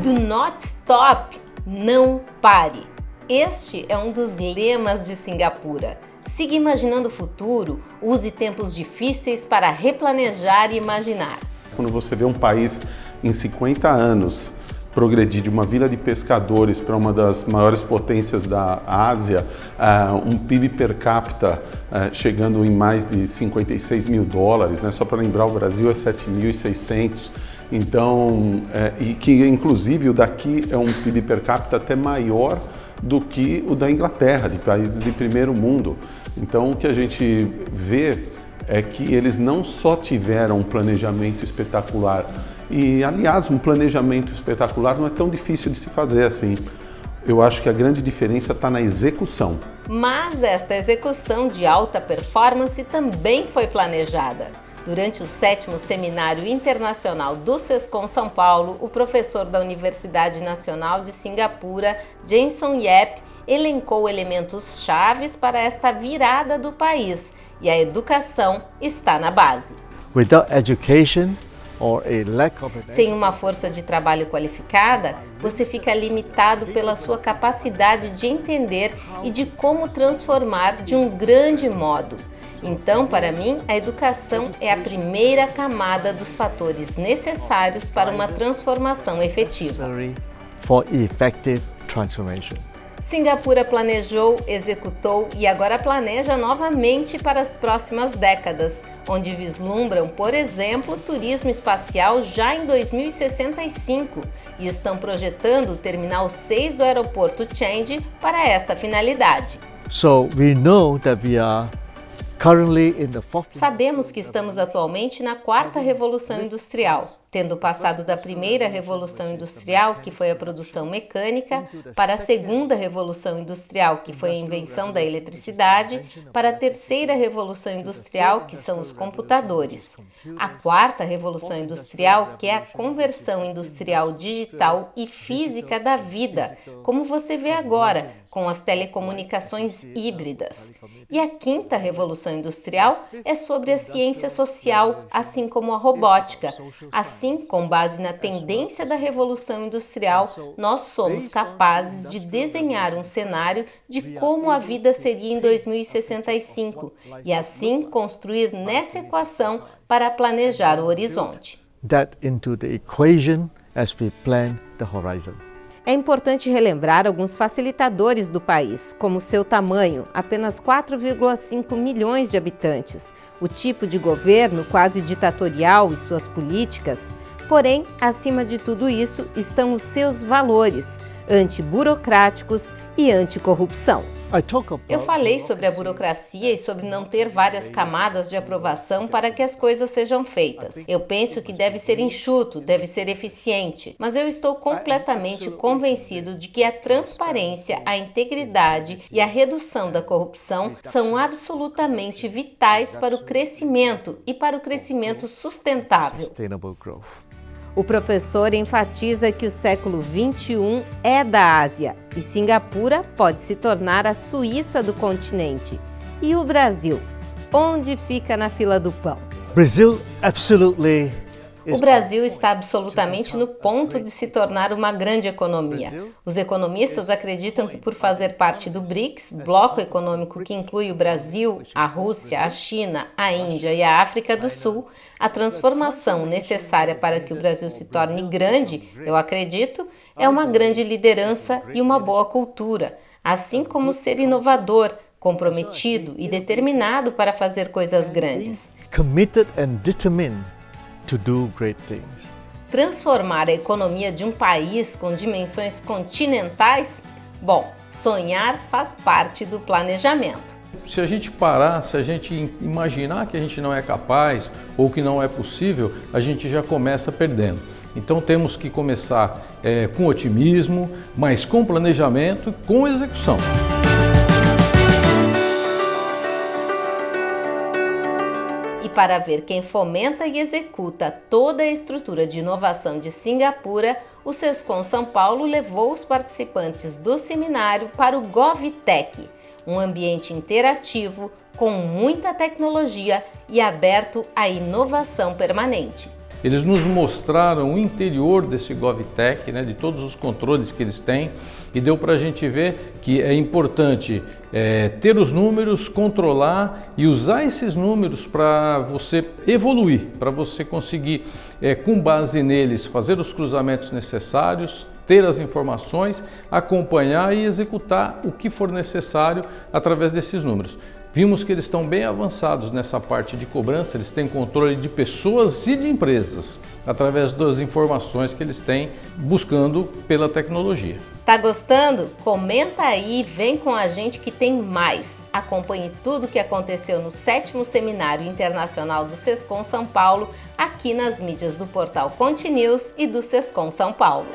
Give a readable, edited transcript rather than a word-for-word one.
Do not stop, não pare. Este é um dos lemas de Singapura. Siga imaginando o futuro, use tempos difíceis para replanejar e imaginar. Quando você vê um país em 50 anos progredir de uma vila de pescadores para uma das maiores potências da Ásia, um PIB per capita chegando em mais de 56 mil dólares, né? Só para lembrar, o Brasil é 7.600, então, e que inclusive o daqui é um PIB per capita até maior do que o da Inglaterra, de países de primeiro mundo. Então, o que a gente vê é que eles não só tiveram um planejamento espetacular, e aliás, um planejamento espetacular não é tão difícil de se fazer assim. Eu acho que a grande diferença está na execução. Mas esta execução de alta performance também foi planejada. Durante o 7º Seminário Internacional do SESCOM São Paulo, o professor da Universidade Nacional de Singapura, Jenson Yap, elencou elementos chaves para esta virada do país, e a educação está na base. Without education, sem uma força de trabalho qualificada, você fica limitado pela sua capacidade de entender e de como transformar de um grande modo. Então, para mim, a educação é a primeira camada dos fatores necessários para uma transformação efetiva. Singapura planejou, executou e agora planeja novamente para as próximas décadas, onde vislumbram, por exemplo, turismo espacial já em 2065 e estão projetando o Terminal 6 do aeroporto Changi para esta finalidade. So we know that we are Sabemos que estamos atualmente na 4ª Revolução Industrial, tendo passado da primeira Revolução Industrial, que foi a produção mecânica, para a 2ª Revolução Industrial, que foi a invenção da eletricidade, para a 3ª Revolução Industrial, que são os computadores. A 4ª Revolução Industrial, que é a conversão industrial digital e física da vida, como você vê agora, com as telecomunicações híbridas. E a 5ª Revolução Industrial é sobre a ciência social, assim como a robótica. Assim, com base na tendência da Revolução Industrial, nós somos capazes de desenhar um cenário de como a vida seria em 2065 e assim construir nessa equação para planejar o horizonte. É importante relembrar alguns facilitadores do país, como seu tamanho, apenas 4,5 milhões de habitantes, o tipo de governo quase ditatorial e suas políticas. Porém, acima de tudo isso estão os seus valores, antiburocráticos e anticorrupção. Eu falei sobre a burocracia e sobre não ter várias camadas de aprovação para que as coisas sejam feitas. Eu penso que deve ser enxuto, deve ser eficiente, mas eu estou completamente convencido de que a transparência, a integridade e a redução da corrupção são absolutamente vitais para o crescimento e para o crescimento sustentável. O professor enfatiza que o século XXI é da Ásia e Singapura pode se tornar a Suíça do continente. E o Brasil? Onde fica na fila do pão? O Brasil está absolutamente no ponto de se tornar uma grande economia. Os economistas acreditam que, por fazer parte do BRICS, bloco econômico que inclui o Brasil, a Rússia, a China, a Índia e a África do Sul, a transformação necessária para que o Brasil se torne grande, eu acredito, é uma grande liderança e uma boa cultura, assim como ser inovador, comprometido e determinado para fazer coisas grandes. Committed and determined to do great things. Transformar a economia de um país com dimensões continentais? Bom, sonhar faz parte do planejamento. Se a gente parar, se a gente imaginar que a gente não é capaz ou que não é possível, a gente já começa perdendo. Então temos que começar com otimismo, mas com planejamento, com execução. E para ver quem fomenta e executa toda a estrutura de inovação de Singapura, o SESCOM São Paulo levou os participantes do seminário para o GovTech, um ambiente interativo, com muita tecnologia e aberto à inovação permanente. Eles nos mostraram o interior desse GovTech, né, de todos os controles que eles têm, e deu para a gente ver que é importante ter os números, controlar e usar esses números para você evoluir, para você conseguir, com base neles, fazer os cruzamentos necessários, ter as informações, acompanhar e executar o que for necessário através desses números. Vimos que eles estão bem avançados nessa parte de cobrança, eles têm controle de pessoas e de empresas, através das informações que eles têm buscando pela tecnologia. Tá gostando? Comenta aí e vem com a gente que tem mais. Acompanhe tudo o que aconteceu no 7º Seminário Internacional do Sescom São Paulo, aqui nas mídias do portal Conte News e do Sescom São Paulo.